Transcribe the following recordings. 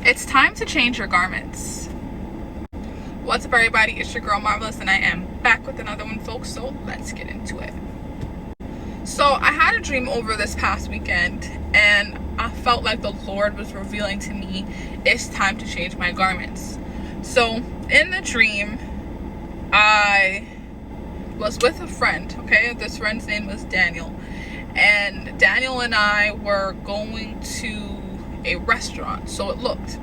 It's time to change your garments. What's up, everybody? It's your girl Marvelous, and I am back with another one, folks. So let's get into it. So I had a dream over this past weekend, and I felt like the Lord was revealing to me it's time to change my garments. So in the dream, I was with a friend. Okay, this friend's name was Daniel, and Daniel and I were going to a restaurant, so it looked.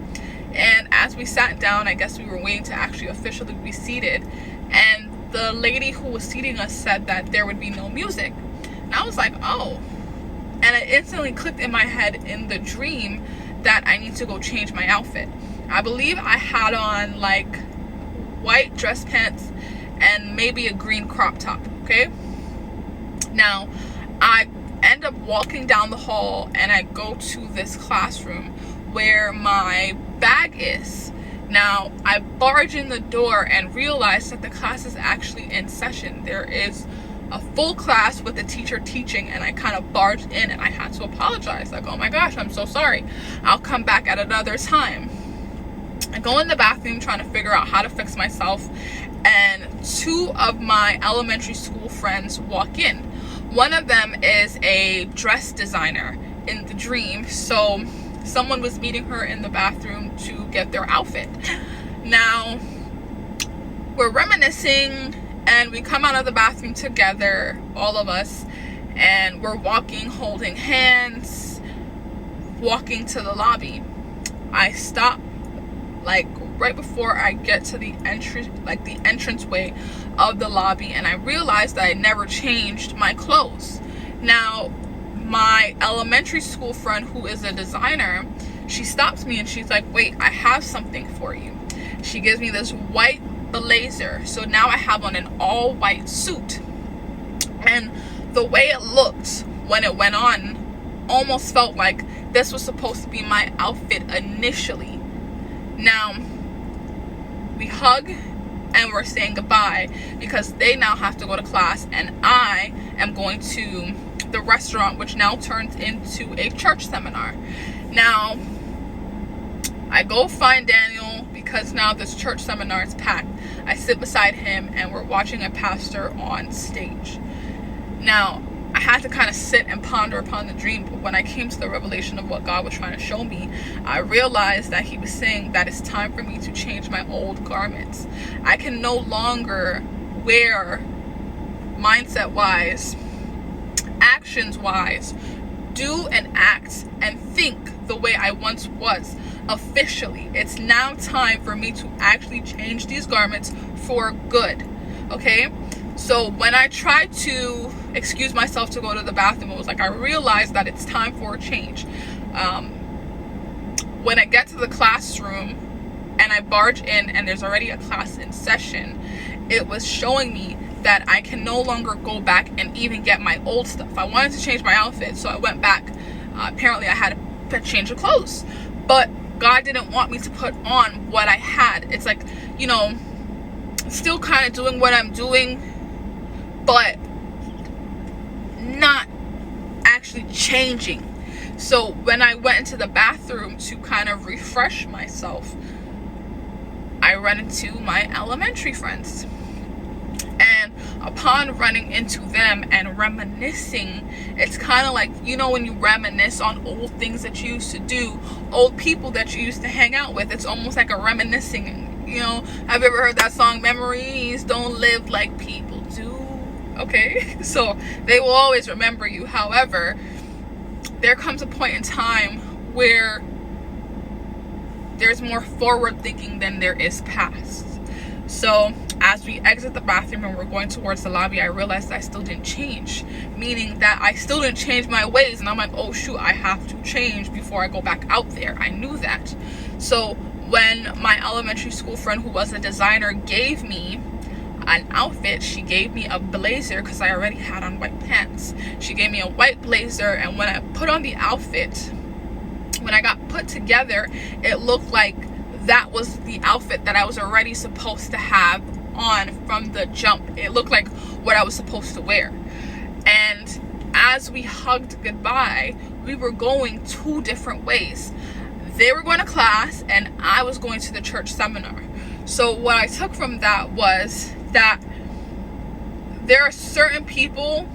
And as we sat down, I guess we were waiting to actually officially be seated, and the lady who was seating us said that there would be no music. And I was like, oh. And it instantly clicked in my head in the dream that I need to go change my outfit. I believe I had on like white dress pants and maybe a green crop top. Okay, now I end up walking down the hall, and I go to this classroom where my bag is. Now I barge in the door and realize that the class is actually in session. There is a full class with the teacher teaching, and I kind of barged in, and I had to apologize, like, oh my gosh, I'm so sorry, I'll come back at another time. I go in the bathroom trying to figure out how to fix myself, and two of my elementary school friends walk in. One of them is a dress designer in the dream, so someone was meeting her in the bathroom to get their outfit. Now we're reminiscing, and we come out of the bathroom together, all of us, and we're walking, holding hands, walking to the lobby. I stop like right before I get to the entranceway of the lobby, and I realized that I never changed my clothes. Now my elementary school friend, who is a designer, she stops me and she's like, wait, I have something for you. She gives me this white blazer, so now I have on an all white suit, and the way it looked when it went on almost felt like this was supposed to be my outfit initially. Now we hug and we're saying goodbye because they now have to go to class, and I am going to the restaurant, which now turns into a church seminar. Now I go find Daniel because now this church seminar is packed. I sit beside him and we're watching a pastor on stage. Now I had to kind of sit and ponder upon the dream, but when I came to the revelation of what God was trying to show me, I realized that he was saying that it's time for me to change my old garments. I can no longer wear, mindset wise, actions wise, do and act and think the way I once was. Officially, it's now time for me to actually change these garments for good. Okay, so when I tried to excuse myself to go to the bathroom, it was like I realized that it's time for a change. When I get to the classroom and I barge in and there's already a class in session, it was showing me that I can no longer go back and even get my old stuff. I wanted to change my outfit, so I went back. Apparently I had to change of clothes, but God didn't want me to put on what I had. It's like, you know, still kind of doing what I'm doing, but not actually changing. So when I went into the bathroom to kind of refresh myself, I ran into my elementary friends. And upon running into them and reminiscing, it's kind of like, you know, when you reminisce on old things that you used to do, old people that you used to hang out with, it's almost like a reminiscing. You know, have you ever heard that song, memories don't live like people do? Okay, so they will always remember you. However, there comes a point in time where there's more forward thinking than there is past. So as we exit the bathroom and we're going towards the lobby, I realized I still didn't change, meaning that I still didn't change my ways. And I'm like, oh shoot, I have to change before I go back out there. I knew that. So when my elementary school friend, who was a designer, gave me an outfit, she gave me a blazer because I already had on white pants. She gave me a white blazer, and when I put on the outfit, when I got put together, it looked like that was the outfit that I was already supposed to have on from the jump. It looked like what I was supposed to wear. And as we hugged goodbye, we were going two different ways. They were going to class and I was going to the church seminar. So what I took from that was that there are certain people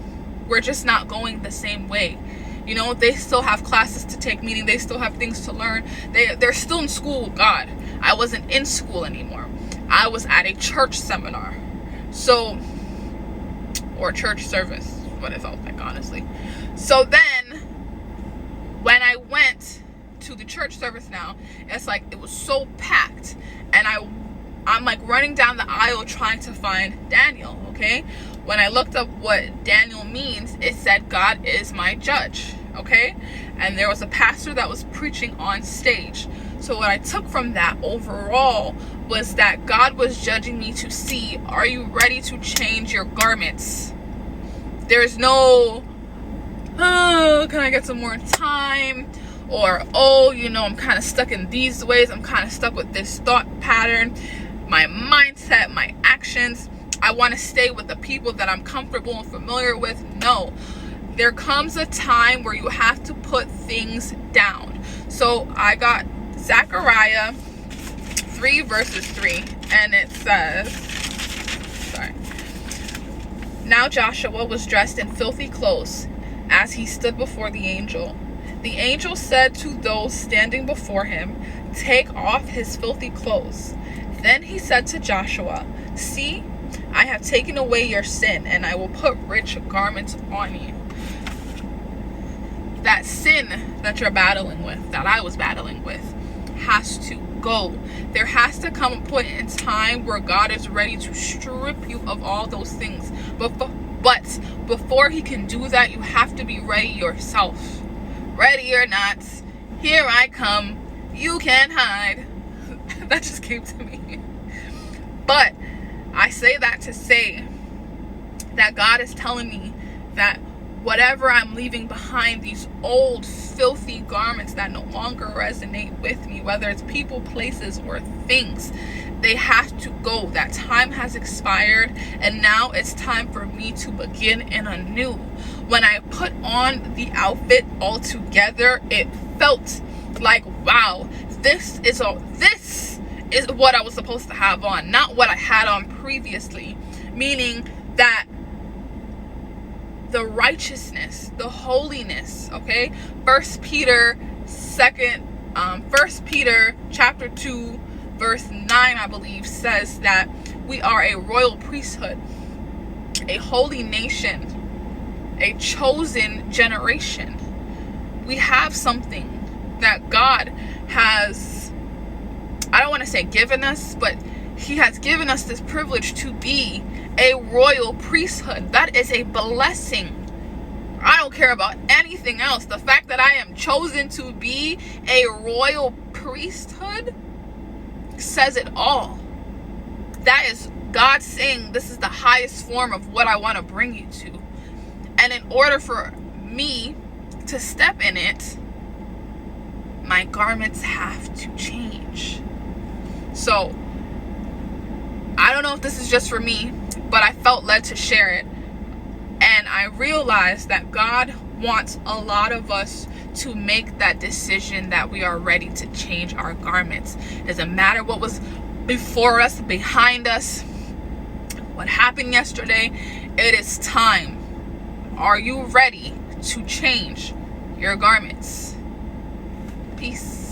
we're just not going the same way. You know, they still have classes to take, meaning they still have things to learn. They're still in school with God. I wasn't in school anymore. I was at a church seminar. So, or church service, what it felt like, honestly. So then, when I went to the church service now, it's like, it was so packed. And I'm like running down the aisle trying to find Daniel, okay? When I looked up what Daniel means, it said, God is my judge, okay? And there was a pastor that was preaching on stage. So what I took from that overall was that God was judging me to see, are you ready to change your garments? There's no, oh, can I get some more time? Or, oh, you know, I'm kind of stuck in these ways. I'm kind of stuck with this thought pattern, my mindset, my actions. I want to stay with the people that I'm comfortable and familiar with. No, there comes a time where you have to put things down. So I got Zechariah 3 verses 3, and it says, sorry. Now Joshua was dressed in filthy clothes as he stood before the angel. The angel said to those standing before him, take off his filthy clothes. Then he said to Joshua, see, I have taken away your sin, and I will put rich garments on you. That sin that you're battling with, that I was battling with, has to go. There has to come a point in time where God is ready to strip you of all those things. But before he can do that, you have to be ready yourself. Ready or not, here I come. You can't hide. That just came to me. But I say that to say that God is telling me that whatever I'm leaving behind, these old filthy garments that no longer resonate with me, whether it's people, places, or things, they have to go. That time has expired, and now it's time for me to begin in anew. When I put on the outfit all together, it felt like, wow, this is what I was supposed to have on, not what I had on previously. Meaning that the righteousness, the holiness, okay? First Peter chapter 2 verse 9, I believe, says that we are a royal priesthood, a holy nation, a chosen generation. We have something that God has, I don't want to say given us, but he has given us this privilege to be a royal priesthood. That is a blessing. I don't care about anything else. The fact that I am chosen to be a royal priesthood says it all. That is God saying, this is the highest form of what I want to bring you to. And in order for me to step in it, my garments have to change. So I don't know if this is just for me, but I felt led to share it. And I realized that God wants a lot of us to make that decision that we are ready to change our garments. It doesn't matter what was before us, behind us, what happened yesterday. It is time. Are you ready to change your garments? Peace.